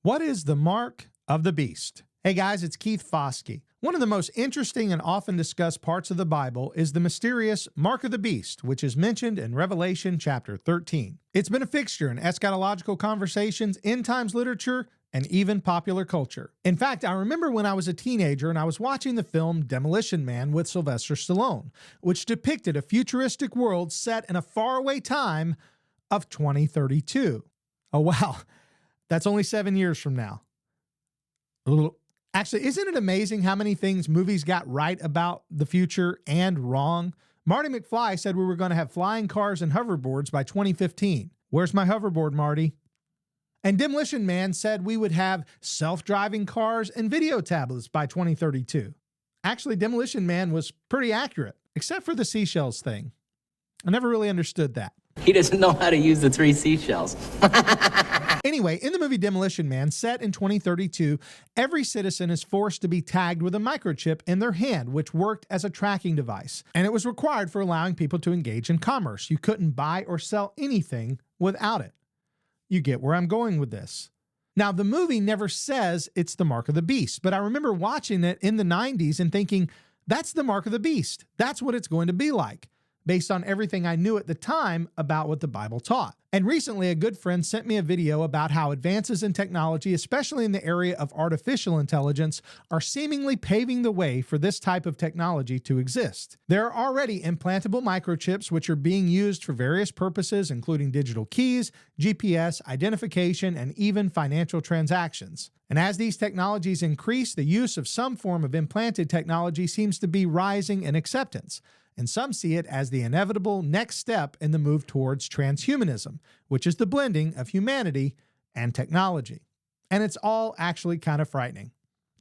What is the mark of the beast? Hey guys, it's Keith Foskey. One of the most interesting and often discussed parts of the Bible is the mysterious mark of the beast, which is mentioned in Revelation chapter 13. It's been a fixture in eschatological conversations, end times literature, and even popular culture. In fact, I remember when I was a teenager and I was watching the film Demolition Man with Sylvester Stallone, which depicted a futuristic world set in a faraway time of 2032. Oh wow. That's only 7 years from now. Actually, isn't it amazing how many things movies got right about the future and wrong? Marty McFly said we were going to have flying cars and hoverboards by 2015. Where's my hoverboard, Marty? And Demolition Man said we would have self-driving cars and video tablets by 2032. Actually, Demolition Man was pretty accurate, except for the seashells thing. I never really understood that. He doesn't know how to use the 3 seashells. Anyway, in the movie Demolition Man, set in 2032, every citizen is forced to be tagged with a microchip in their hand, which worked as a tracking device. And it was required for allowing people to engage in commerce. You couldn't buy or sell anything without it. You get where I'm going with this. Now, the movie never says it's the mark of the beast, but I remember watching it in the 90s and thinking, that's the mark of the beast. That's what it's going to be like, based on everything I knew at the time about what the Bible taught. And recently, a good friend sent me a video about how advances in technology, especially in the area of artificial intelligence, are seemingly paving the way for this type of technology to exist. There are already implantable microchips which are being used for various purposes, including digital keys, GPS, identification, and even financial transactions. And as these technologies increase, the use of some form of implanted technology seems to be rising in acceptance. And some see it as the inevitable next step in the move towards transhumanism, which is the blending of humanity and technology. And it's all actually kind of frightening.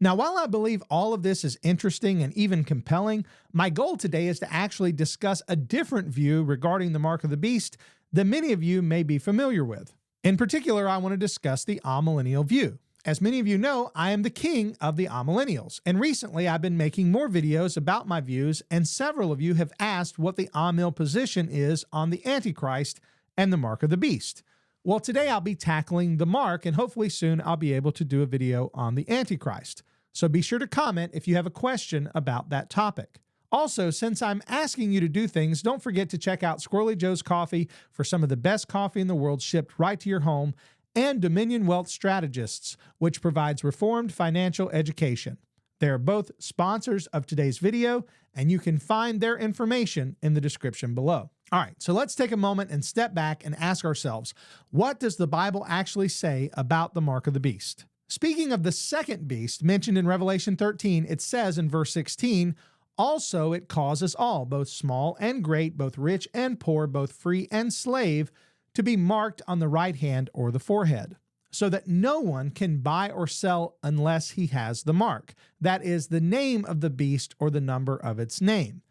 Now, while I believe all of this is interesting and even compelling, my goal today is to actually discuss a different view regarding the mark of the beast that many of you may be familiar with. In particular, I want to discuss the amillennial view. As many of you know, I am the king of the amillennials, and recently I've been making more videos about my views, and several of you have asked what the amill position is on the Antichrist and the mark of the beast. Well, today I'll be tackling the mark, and hopefully soon I'll be able to do a video on the Antichrist. So be sure to comment if you have a question about that topic. Also, since I'm asking you to do things, don't forget to check out Squirrely Joe's Coffee for some of the best coffee in the world shipped right to your home, and Dominion Wealth Strategists, which provides reformed financial education. They are both sponsors of today's video, and you can find their information in the description below. All right, so let's take a moment and step back and ask ourselves, what does the Bible actually say about the mark of the beast? Speaking of the second beast mentioned in Revelation 13, it says in verse 16, "Also it causes all, both small and great, both rich and poor, both free and slave, to be marked on the right hand or the forehead, so that no one can buy or sell unless he has the mark, that is, the name of the beast or the number of its name.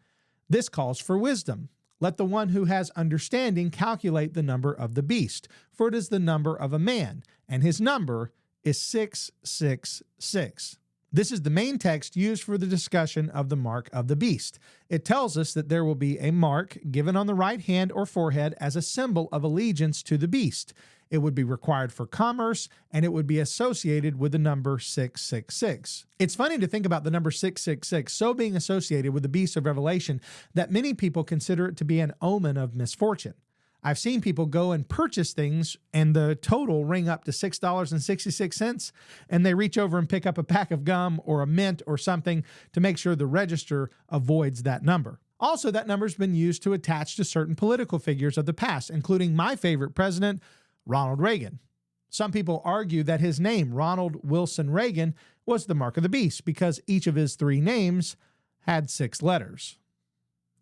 This calls for wisdom. Let the one who has understanding calculate the number of the beast, for it is the number of a man, and his number is 666. This is the main text used for the discussion of the mark of the beast. It tells us that there will be a mark given on the right hand or forehead as a symbol of allegiance to the beast. It would be required for commerce, and it would be associated with the number 666. It's funny to think about the number 666 so being associated with the beast of Revelation that many people consider it to be an omen of misfortune. I've seen people go and purchase things and the total ring up to $6.66, and they reach over and pick up a pack of gum or a mint or something to make sure the register avoids that number. Also, that number's been used to attach to certain political figures of the past, including my favorite president, Ronald Reagan. Some people argue that his name, Ronald Wilson Reagan, was the mark of the beast because each of his 3 names had 6 letters.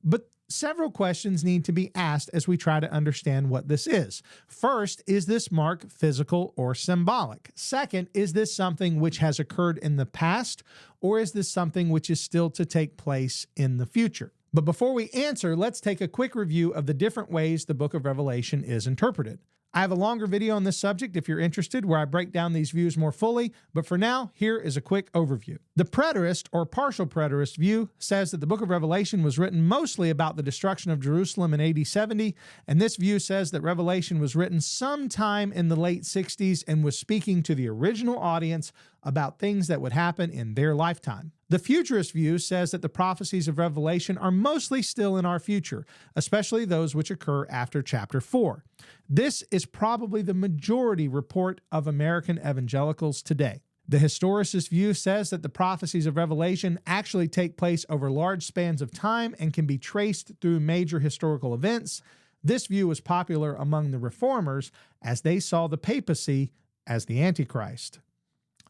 But several questions need to be asked as we try to understand what this is. First, is this mark physical or symbolic? Second, is this something which has occurred in the past, or is this something which is still to take place in the future? But before we answer, let's take a quick review of the different ways the book of Revelation is interpreted. I have a longer video on this subject if you're interested, where I break down these views more fully, but for now, here is a quick overview. The preterist or partial preterist view says that the book of Revelation was written mostly about the destruction of Jerusalem in AD 70, and this view says that Revelation was written sometime in the late 60s and was speaking to the original audience about things that would happen in their lifetime. The futurist view says that the prophecies of Revelation are mostly still in our future, especially those which occur after chapter 4. This is probably the majority report of American evangelicals today. The historicist view says that the prophecies of Revelation actually take place over large spans of time and can be traced through major historical events. This view was popular among the reformers as they saw the papacy as the Antichrist.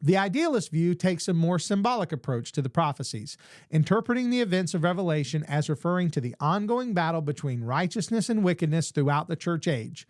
The idealist view takes a more symbolic approach to the prophecies, interpreting the events of Revelation as referring to the ongoing battle between righteousness and wickedness throughout the church age.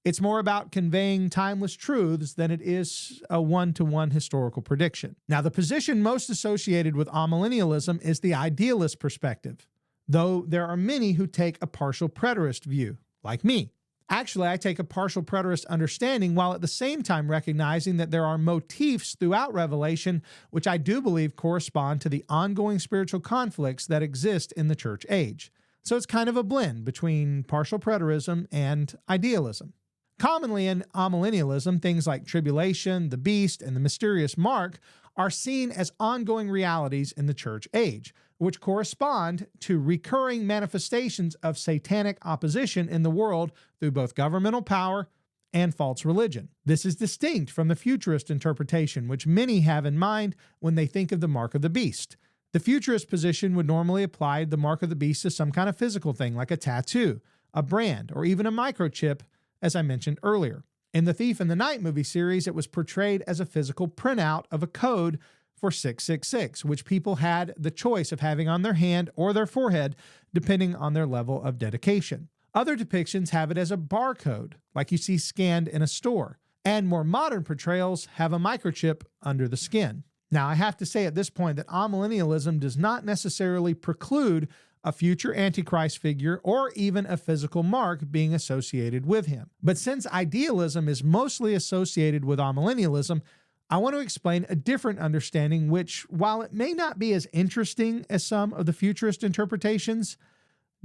It's more about conveying timeless truths than it is a one-to-one historical prediction. Now, the position most associated with amillennialism is the idealist perspective, though there are many who take a partial preterist view, like me. Actually, I take a partial preterist understanding while at the same time recognizing that there are motifs throughout Revelation which I do believe correspond to the ongoing spiritual conflicts that exist in the church age. So it's kind of a blend between partial preterism and idealism. Commonly in amillennialism, things like tribulation, the beast, and the mysterious mark are seen as ongoing realities in the church age, which correspond to recurring manifestations of satanic opposition in the world through both governmental power and false religion. This is distinct from the futurist interpretation, which many have in mind when they think of the mark of the beast. The futurist position would normally apply the mark of the beast to some kind of physical thing like a tattoo, a brand, or even a microchip, as I mentioned earlier. In the Thief in the Night movie series, it was portrayed as a physical printout of a code for 666, which people had the choice of having on their hand or their forehead, depending on their level of dedication. Other depictions have it as a barcode, like you see scanned in a store, and more modern portrayals have a microchip under the skin. Now, I have to say at this point that amillennialism does not necessarily preclude a future Antichrist figure or even a physical mark being associated with him. But since idealism is mostly associated with amillennialism, I want to explain a different understanding which, while it may not be as interesting as some of the futurist interpretations,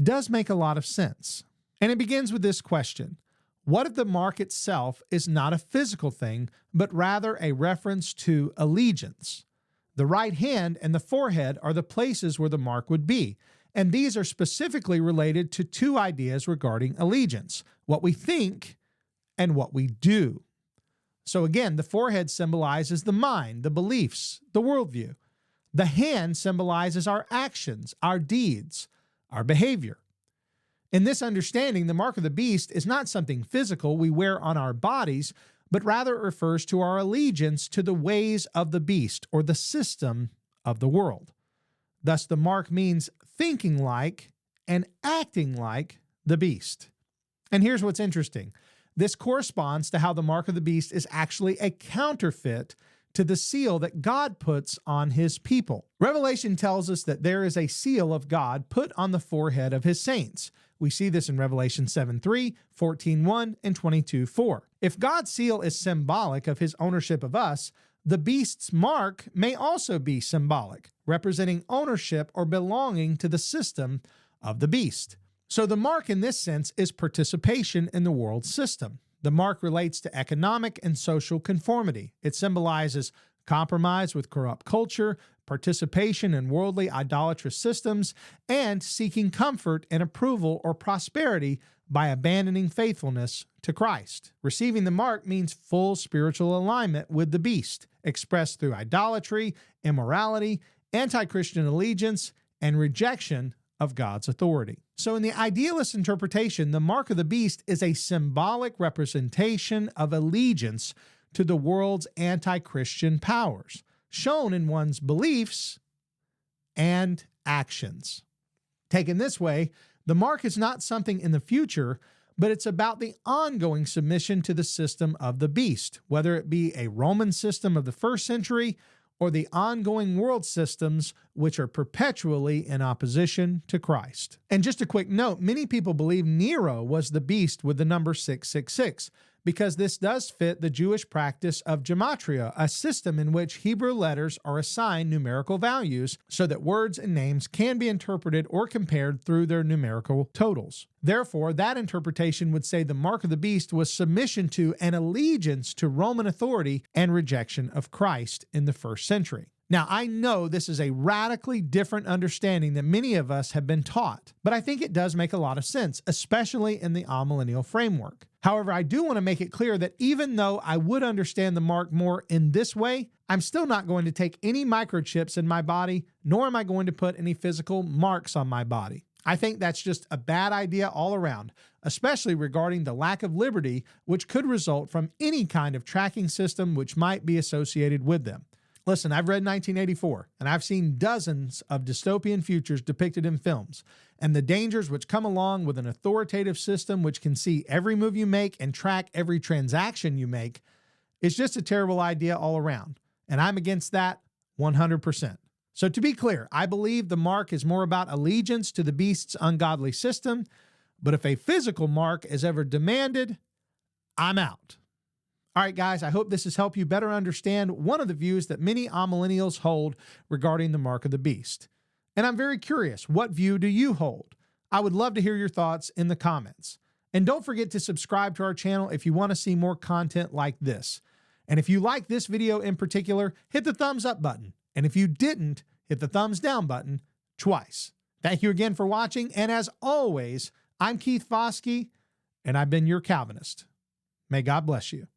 does make a lot of sense. And it begins with this question: what if the mark itself is not a physical thing, but rather a reference to allegiance? The right hand and the forehead are the places where the mark would be, and these are specifically related to two ideas regarding allegiance: what we think and what we do. So again, the forehead symbolizes the mind, the beliefs, the worldview. The hand symbolizes our actions, our deeds, our behavior. In this understanding, the mark of the beast is not something physical we wear on our bodies, but rather it refers to our allegiance to the ways of the beast or the system of the world. Thus, the mark means thinking like and acting like the beast. And here's what's interesting. This corresponds to how the mark of the beast is actually a counterfeit to the seal that God puts on his people. Revelation tells us that there is a seal of God put on the forehead of his saints. We see this in Revelation 7:3, 14:1, and 22:4. If God's seal is symbolic of his ownership of us, the beast's mark may also be symbolic, representing ownership or belonging to the system of the beast. So the mark in this sense is participation in the world system. The mark relates to economic and social conformity. It symbolizes compromise with corrupt culture, participation in worldly idolatrous systems, and seeking comfort and approval or prosperity by abandoning faithfulness to Christ. Receiving the mark means full spiritual alignment with the beast, expressed through idolatry, immorality, anti-Christian allegiance, and rejection of God's authority. So in the idealist interpretation, the mark of the beast is a symbolic representation of allegiance to the world's anti-Christian powers, shown in one's beliefs and actions. Taken this way, the mark is not something in the future, but it's about the ongoing submission to the system of the beast, whether it be a Roman system of the first century or the ongoing world systems which are perpetually in opposition to Christ. And just a quick note, many people believe Nero was the beast with the number 666, because this does fit the Jewish practice of gematria, a system in which Hebrew letters are assigned numerical values so that words and names can be interpreted or compared through their numerical totals. Therefore, that interpretation would say the mark of the beast was submission to and allegiance to Roman authority and rejection of Christ in the first century. Now, I know this is a radically different understanding than many of us have been taught, but I think it does make a lot of sense, especially in the amillennial framework. However, I do want to make it clear that even though I would understand the mark more in this way, I'm still not going to take any microchips in my body, nor am I going to put any physical marks on my body. I think that's just a bad idea all around, especially regarding the lack of liberty which could result from any kind of tracking system which might be associated with them. Listen, I've read 1984, and I've seen dozens of dystopian futures depicted in films, and the dangers which come along with an authoritative system which can see every move you make and track every transaction you make is just a terrible idea all around, and I'm against that 100%. So to be clear, I believe the mark is more about allegiance to the beast's ungodly system, but if a physical mark is ever demanded, I'm out. All right, guys, I hope this has helped you better understand one of the views that many amillennials hold regarding the mark of the beast. And I'm very curious, what view do you hold? I would love to hear your thoughts in the comments. And don't forget to subscribe to our channel if you want to see more content like this. And if you like this video in particular, hit the thumbs up button. And if you didn't, hit the thumbs down button twice. Thank you again for watching. And as always, I'm Keith Foskey, and I've been your Calvinist. May God bless you.